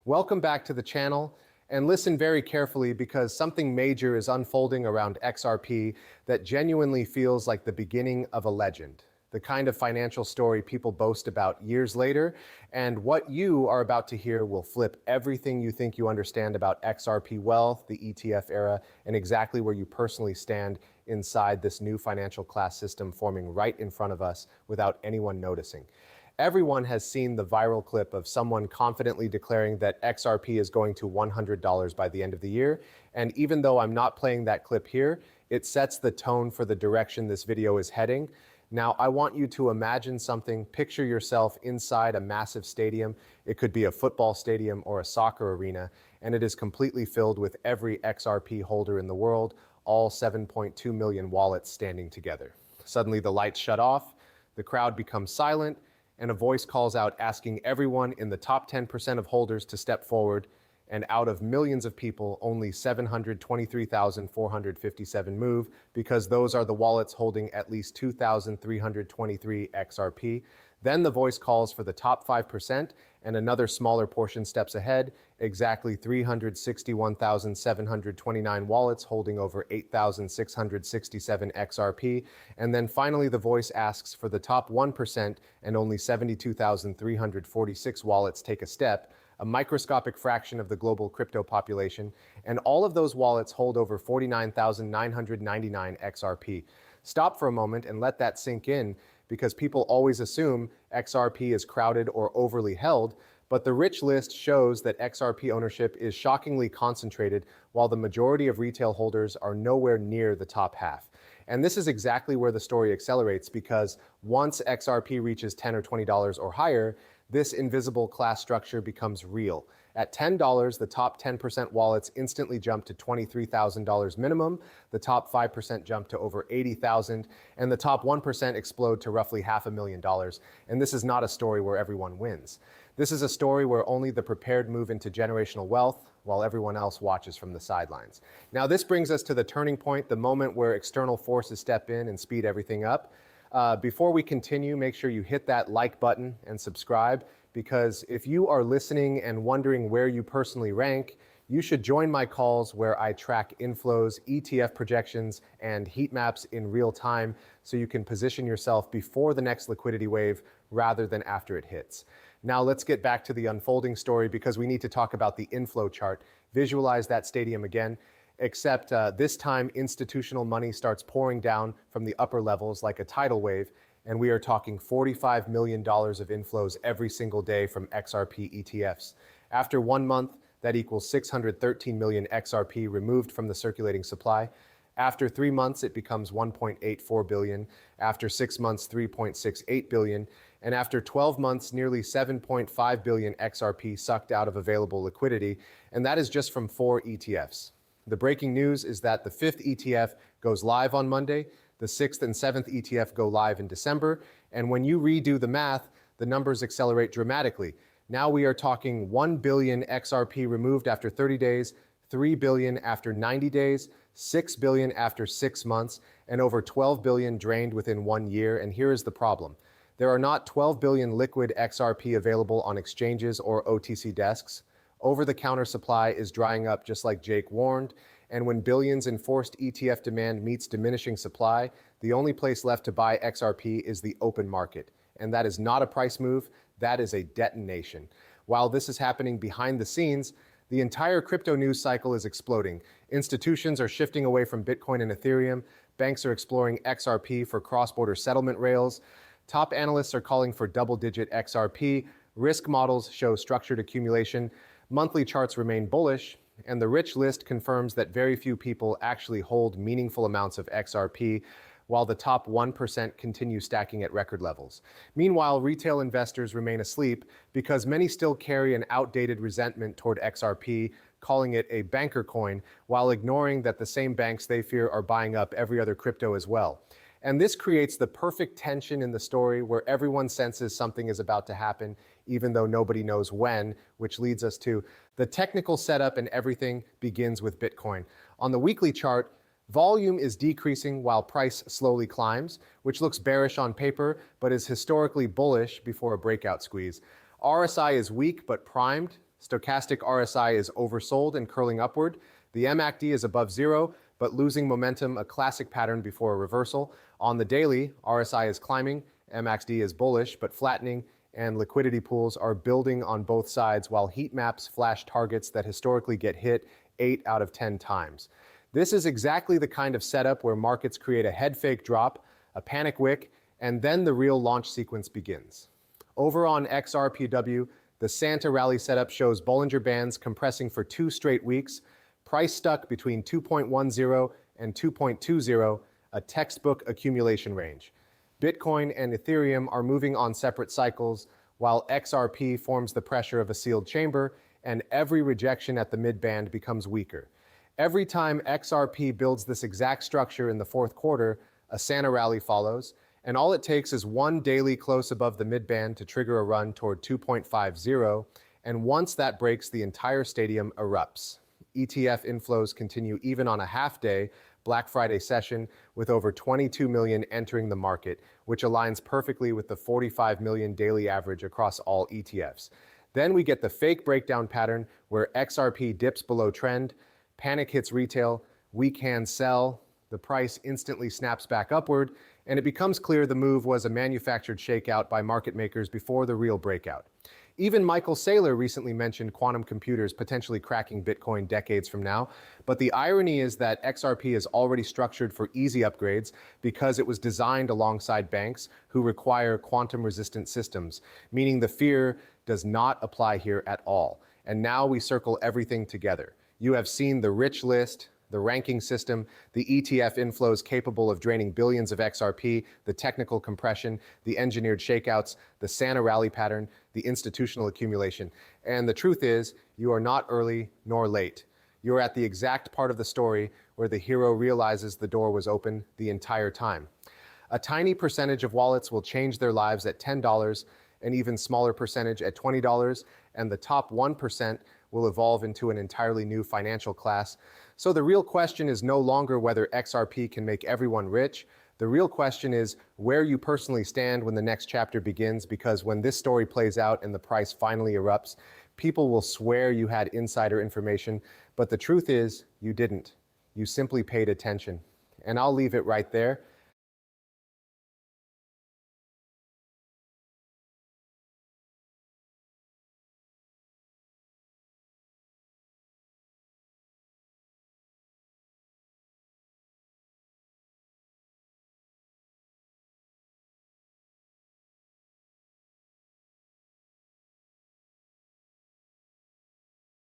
Welcome back to the channel, and listen very carefully because something major is unfolding around XRP that genuinely feels like the beginning of a legend. The kind of financial story people boast about years later, and what you are about to hear will flip everything you think you understand about XRP wealth, the ETF era, and exactly where you personally stand inside this new financial class system forming right in front of us without anyone noticing. Everyone has seen the viral clip of someone confidently declaring that XRP is going to $100 by the end of the year. And even though I'm not playing that clip here, it sets the tone for the direction this video is heading. Now, I want you to imagine something. Picture yourself inside a massive stadium. It could be a football stadium or a soccer arena, and it is completely filled with every XRP holder in the world, all 7.2 million wallets standing together. Suddenly, the lights shut off, the crowd becomes silent, and a voice calls out asking everyone in the top 10% of holders to step forward, and out of millions of people, only 723,457 move because those are the wallets holding at least 2,323 XRP. Then the voice calls for the top 5%, and another smaller portion steps ahead, exactly 361,729 wallets holding over 8,667 XRP. And then finally, the voice asks for the top 1%, and only 72,346 wallets take a step, a microscopic fraction of the global crypto population, and all of those wallets hold over 49,999 XRP. Stop for a moment and let that sink in, because people always assume XRP is crowded or overly held, but the rich list shows that XRP ownership is shockingly concentrated, while the majority of retail holders are nowhere near the top half. And this is exactly where the story accelerates, because once XRP reaches $10 or $20 or higher, this invisible class structure becomes real. At $10, the top 10% wallets instantly jump to $23,000 minimum, the top 5% jump to over $80,000, and the top 1% explode to roughly $500,000. And this is not a story where everyone wins. This is a story where only the prepared move into generational wealth, while everyone else watches from the sidelines. Now, this brings us to the turning point, the moment where external forces step in and speed everything up. Before we continue, make sure you hit that like button and subscribe, because if you are listening and wondering where you personally rank, you should join my calls where I track inflows, ETF projections, and heat maps in real time so you can position yourself before the next liquidity wave rather than after it hits. Now let's get back to the unfolding story, because we need to talk about the inflow chart. Visualize that stadium again. Except this time institutional money starts pouring down from the upper levels like a tidal wave, and we are talking $45 million of inflows every single day from XRP ETFs. After 1 month, that equals 613 million XRP removed from the circulating supply. After 3 months, it becomes 1.84 billion. After 6 months, 3.68 billion. And after 12 months, nearly 7.5 billion XRP sucked out of available liquidity, and that is just from 4 ETFs. The breaking news is that the 5th ETF goes live on Monday, the 6th and 7th ETF go live in December, and when you redo the math, the numbers accelerate dramatically. Now we are talking 1 billion XRP removed after 30 days, 3 billion after 90 days, 6 billion after 6 months, and over 12 billion drained within 1 year. And here is the problem. There are not 12 billion liquid XRP available on exchanges or OTC desks. Over-the-counter supply is drying up just like Jake warned, and when billions in forced ETF demand meets diminishing supply, the only place left to buy XRP is the open market. And that is not a price move, that is a detonation. While this is happening behind the scenes, the entire crypto news cycle is exploding. Institutions are shifting away from Bitcoin and Ethereum, banks are exploring XRP for cross-border settlement rails, top analysts are calling for double-digit XRP, risk models show structured accumulation, monthly charts remain bullish, and the rich list confirms that very few people actually hold meaningful amounts of XRP, while the top 1% continue stacking at record levels. Meanwhile, retail investors remain asleep because many still carry an outdated resentment toward XRP, calling it a banker coin, while ignoring that the same banks they fear are buying up every other crypto as well. And this creates the perfect tension in the story where everyone senses something is about to happen, even though nobody knows when, which leads us to the technical setup, and everything begins with Bitcoin. On the weekly chart, volume is decreasing while price slowly climbs, which looks bearish on paper, but is historically bullish before a breakout squeeze. RSI is weak but primed. Stochastic RSI is oversold and curling upward. The MACD is above zero, but losing momentum, a classic pattern before a reversal. On the daily, RSI is climbing, MACD is bullish but flattening, and liquidity pools are building on both sides while heat maps flash targets that historically get hit 8 out of 10 times. This is exactly the kind of setup where markets create a head fake drop, a panic wick, and then the real launch sequence begins. Over on XRPW, the Santa rally setup shows Bollinger Bands compressing for 2 straight weeks, price stuck between 2.10 and 2.20, a textbook accumulation range. Bitcoin and Ethereum are moving on separate cycles, while XRP forms the pressure of a sealed chamber, and every rejection at the mid-band becomes weaker. Every time XRP builds this exact structure in the fourth quarter, a Santa rally follows, and all it takes is one daily close above the mid-band to trigger a run toward 2.50, and once that breaks, the entire stadium erupts. ETF inflows continue even on a half-day Black Friday session, with over 22 million entering the market, which aligns perfectly with the 45 million daily average across all ETFs. Then we get the fake breakdown pattern where XRP dips below trend, panic hits retail, weak hands sell, the price instantly snaps back upward, and it becomes clear the move was a manufactured shakeout by market makers before the real breakout. Even Michael Saylor recently mentioned quantum computers potentially cracking Bitcoin decades from now, but the irony is that XRP is already structured for easy upgrades because it was designed alongside banks who require quantum-resistant systems, meaning the fear does not apply here at all. And now we circle everything together. You have seen the rich list, the ranking system, the ETF inflows capable of draining billions of XRP, the technical compression, the engineered shakeouts, the Santa rally pattern, the institutional accumulation. And the truth is, you are not early nor late. You are at the exact part of the story where the hero realizes the door was open the entire time. A tiny percentage of wallets will change their lives at $10, an even smaller percentage at $20, and the top 1% will evolve into an entirely new financial class. So the real question is no longer whether XRP can make everyone rich. The real question is where you personally stand when the next chapter begins, because when this story plays out and the price finally erupts, people will swear you had insider information, but the truth is you didn't. You simply paid attention. And I'll leave it right there.